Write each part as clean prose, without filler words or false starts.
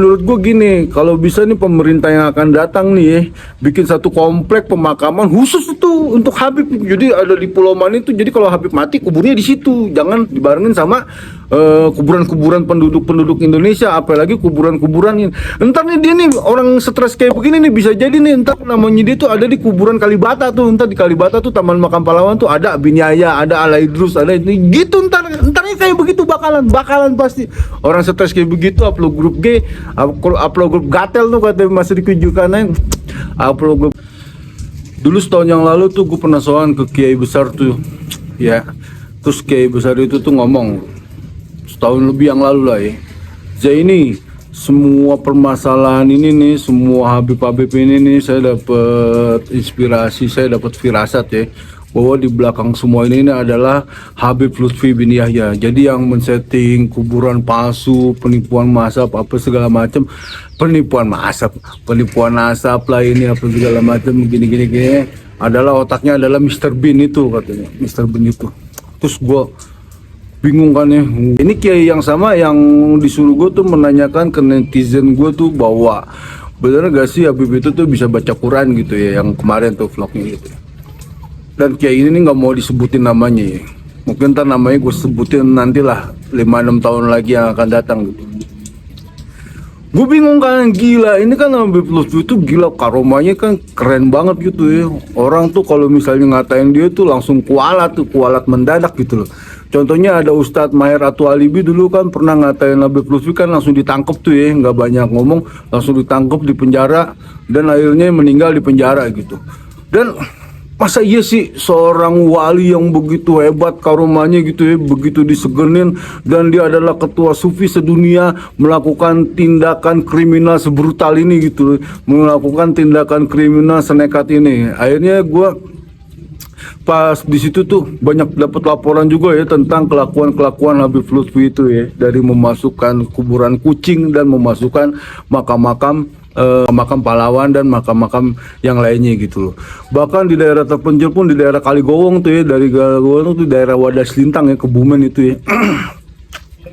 menurut gue gini, kalau bisa nih pemerintah yang akan datang nih bikin satu komplek pemakaman khusus itu untuk Habib. Jadi ada di Pulau Mani itu, jadi kalau Habib mati kuburnya di situ, jangan dibarengin sama kuburan-kuburan penduduk Indonesia, apalagi kuburan-kuburan ini. Entar nih dia nih orang stres kayak begini nih, bisa jadi nih entar namanya dia tuh ada di kuburan Kalibata tuh, entar di Kalibata tuh Taman Makam Pahlawan tuh ada Binyaya, ada Alaidrus, ada ini gitu, entarnya kayak begitu bakalan pasti orang stres kayak begitu. Upload grup G, upload grup gatel tuh kata Mas Riki Julkarnain, upload grup. Dulu setahun yang lalu tuh gue pernah soal ke Kiai Besar tuh ya, terus Kiai Besar itu tuh ngomong setahun lebih yang lalu lah ya, Zaini, semua permasalahan ini nih, semua Habib-Habib ini nih, saya dapat inspirasi, saya dapat firasat ya, bahwa di belakang semua ini adalah Habib Lutfi bin Yahya. Jadi yang men-setting kuburan palsu, penipuan masab, apa segala macam, penipuan asap lah ini, apa segala macam, gini adalah otaknya adalah Mr. Bean itu katanya, Mr. Bean itu. Terus gue bingung kan ya, ini kiai yang sama yang disuruh gue tuh menanyakan ke netizen gue tuh bahwa bener gak sih Habib itu tuh bisa baca Quran gitu ya, yang kemarin tuh vlognya gitu. Dan kiai ini nggak mau disebutin namanya ya, mungkin ntar namanya gue sebutin nantilah 5-6 tahun lagi yang akan datang gitu. Gue bingung kan, gila ini kan Habib Lutfi itu gila, karomanya kan keren banget gitu ya. Orang tuh kalau misalnya ngatain dia tuh langsung kualat mendadak gitu loh. Contohnya ada Ustadz Maher Atu Alibi dulu kan pernah ngatain Habib Lutfi, kan langsung ditangkep tuh ya, nggak banyak ngomong, langsung ditangkep di penjara dan akhirnya meninggal di penjara gitu. Dan masa iya sih seorang wali yang begitu hebat karomanya gitu ya, begitu disegenin, dan dia adalah ketua sufi sedunia melakukan tindakan kriminal sebrutal ini gitu, melakukan tindakan kriminal senekat ini. Akhirnya gue pas di situ tuh banyak dapat laporan juga ya tentang kelakuan Habib Lutfi itu ya, dari memasukkan kuburan kucing dan memasukkan makam-makam makam pahlawan dan makam-makam yang lainnya gitu loh. Bahkan di daerah terpencil pun, di daerah Kaligowong tuh ya, dari Kaligowong tuh daerah Wadas Lintang ya, Kebumen itu ya.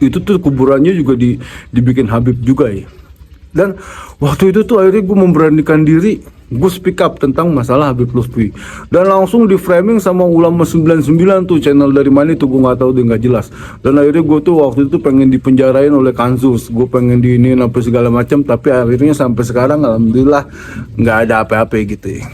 Itu tuh kuburannya juga dibikin Habib juga ya. Dan waktu itu tuh akhirnya gue memberanikan diri, gue speak up tentang masalah Habib Lutfi, dan langsung di framing sama Ulama 99 tuh, channel dari mana itu gue nggak tahu, dia nggak jelas. Dan akhirnya gue tuh waktu itu pengen dipenjarain oleh Kansus, gue pengen diinin apa segala macam, tapi akhirnya sampai sekarang alhamdulillah nggak ada apa-apa gitu ya.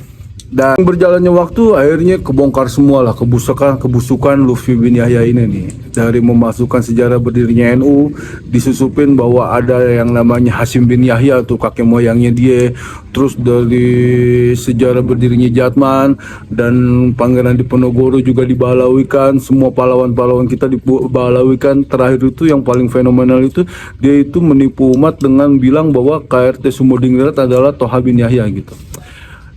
Dan berjalannya waktu akhirnya kebongkar semua lah kebusukan Lutfi bin Yahya ini nih. Dari memasukkan sejarah berdirinya NU, disusupin bahwa ada yang namanya Hasyim bin Yahya tuh kakek moyangnya dia. Terus dari sejarah berdirinya Jatman dan Pangeran Diponegoro juga dibalawikan, semua pahlawan-pahlawan kita dibalawikan. Terakhir itu yang paling fenomenal itu, dia itu menipu umat dengan bilang bahwa KRT Sumodingrat adalah Toha bin Yahya gitu.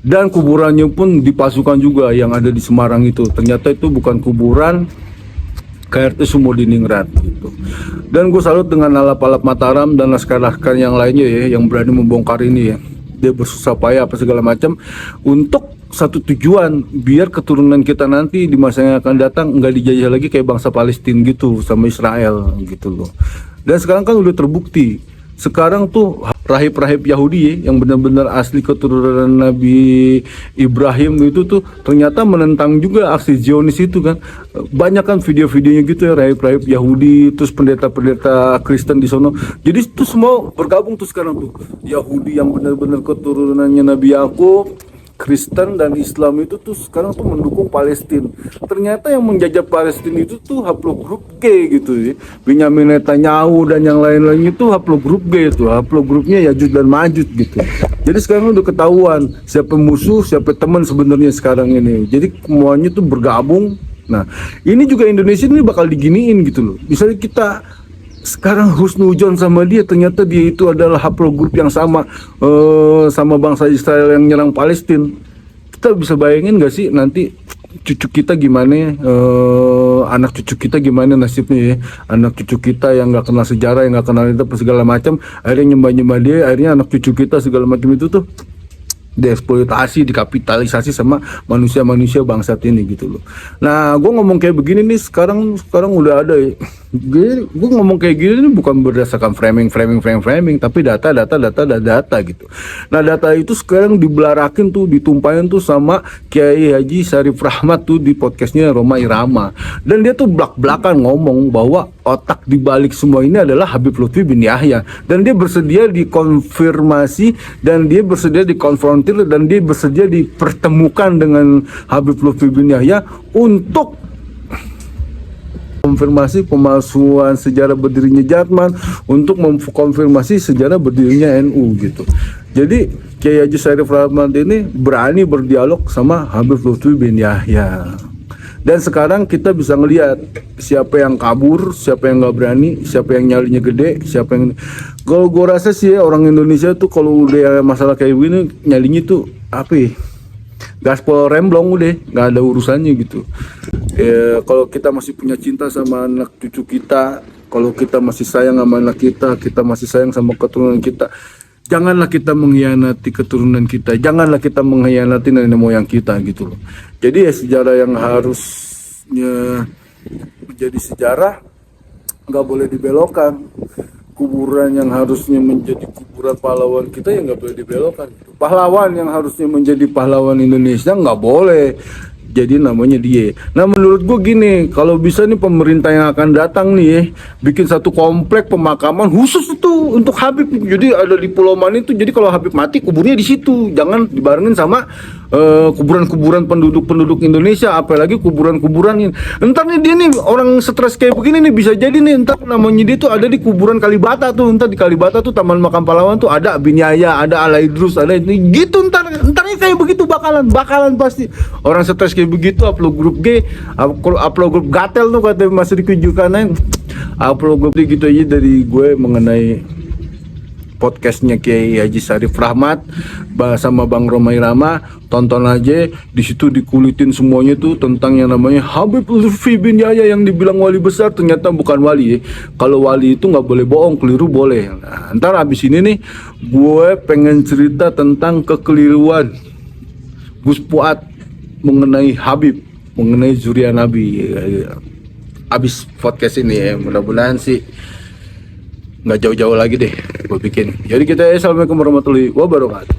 Dan kuburannya pun dipasukan juga yang ada di Semarang itu. Ternyata itu bukan kuburan KRT Sumodiningrat gitu. Dan gue salut dengan Alap-Alap Mataram dan laskar-laskar yang lainnya ya, yang berani membongkar ini ya. Dia bersusah payah apa segala macam untuk satu tujuan, biar keturunan kita nanti di masa yang akan datang nggak dijajah lagi kayak bangsa Palestina gitu sama Israel gitu loh. Dan sekarang kan udah terbukti, sekarang tuh rahib-rahib Yahudi ya, yang benar-benar asli keturunan Nabi Ibrahim itu tuh ternyata menentang juga aksi Zionis itu kan. Banyak kan video-videonya gitu ya, rahib-rahib Yahudi, terus pendeta-pendeta Kristen di sono. Jadi itu semua bergabung tuh sekarang tuh. Yahudi yang benar-benar keturunannya Nabi Yakub, Kristen dan Islam itu tuh sekarang tuh mendukung Palestina. Ternyata yang menjajah Palestina itu tuh haplogrup G gitu ya. Benyamin Netanyahu dan yang lain-lain itu haplogrup G itu, haplogrupnya Yajuj dan Majuj gitu. Jadi sekarang udah ketahuan siapa musuh, siapa teman sebenarnya sekarang ini. Jadi semuanya tuh bergabung. Nah, ini juga Indonesia ini bakal diginiin gitu loh. Misalnya kita sekarang husnudzon sama dia, ternyata dia itu adalah haplogrup yang sama sama bangsa Israel yang nyerang Palestina. Kita bisa bayangin gak sih nanti cucu kita gimana, anak cucu kita gimana nasibnya ya, anak cucu kita yang nggak kenal sejarah, yang nggak kenal itu segala macam, akhirnya nyembah dia, akhirnya anak cucu kita segala macam itu tuh dieksploitasi, dikapitalisasi sama manusia-manusia bangsat ini gitu loh. Nah, gue ngomong kayak begini nih sekarang udah ada ya Gue ngomong kayak gini nih bukan berdasarkan framing, tapi data gitu. Nah data itu sekarang dibelarakin tuh, ditumpahin tuh sama Kiai Haji Syarif Rahmat tuh di podcastnya Roma Irama, dan dia tuh belak-belakan ngomong bahwa otak dibalik semua ini adalah Habib Lutfi bin Yahya, dan dia bersedia dikonfirmasi, dan dia bersedia dikonfrontir, dan dia bersedia dipertemukan dengan Habib Lutfi bin Yahya untuk konfirmasi pemalsuan sejarah berdirinya Jatman, untuk mengkonfirmasi sejarah berdirinya NU gitu. Jadi Kiai Haji Syarif Rahmat ini berani berdialog sama Habib Lutfi bin Yahya. Dan sekarang kita bisa ngelihat siapa yang kabur, siapa yang nggak berani, siapa yang nyalinya gede, siapa yang... Kalau gue rasa sih ya, orang Indonesia tuh kalau udah masalah kayak gini nyalinya tuh apa ya, gaspol remblong udah nggak ada urusannya gitu. Ya, kalau kita masih punya cinta sama anak cucu kita, kalau kita masih sayang sama anak kita masih sayang sama keturunan kita, janganlah kita mengkhianati keturunan kita, janganlah kita mengkhianati nenek moyang kita gitu loh. Jadi ya sejarah yang harusnya menjadi sejarah nggak boleh dibelokkan. Kuburan yang harusnya menjadi kuburan pahlawan kita ya nggak boleh dibelokkan. Pahlawan yang harusnya menjadi pahlawan Indonesia nggak boleh jadi namanya dia. Nah menurut gue gini, kalau bisa nih pemerintah yang akan datang nih bikin satu komplek pemakaman khusus itu untuk Habib. Jadi ada di Pulau Mani itu, jadi kalau Habib mati kuburnya di situ, jangan dibarengin sama kuburan-kuburan penduduk Indonesia, apalagi kuburan-kuburan ini. Entar nih dia nih orang stres kayak begini nih bisa jadi nih entar namanya dia tuh ada di kuburan Kalibata tuh, entar di Kalibata tuh Taman Makam Pahlawan tuh ada Bin Yahya, ada Ala Idrus, ada ini gitu, entarnya kayak begitu bakalan pasti orang stres kayak begitu. Upload grup G, upload grup gatel tuh kata masih dikujukan, upload grup G gitu aja dari gue mengenai podcastnya Kiai Haji Syarif Rahmat sama Bang Roma Irama. Tonton aja, di situ dikulitin semuanya tuh tentang yang namanya Habib Lutfi bin Yahya yang dibilang wali besar, ternyata bukan wali ya. Kalau wali itu nggak boleh bohong, keliru boleh. Nah, ntar abis ini nih gue pengen cerita tentang kekeliruan Gus Fuad mengenai Habib, mengenai zuriat Nabi. Abis podcast ini ya, mudah-mudahan sih nggak jauh-jauh lagi deh gue bikin. Jadi kita assalamualaikum warahmatullahi wabarakatuh.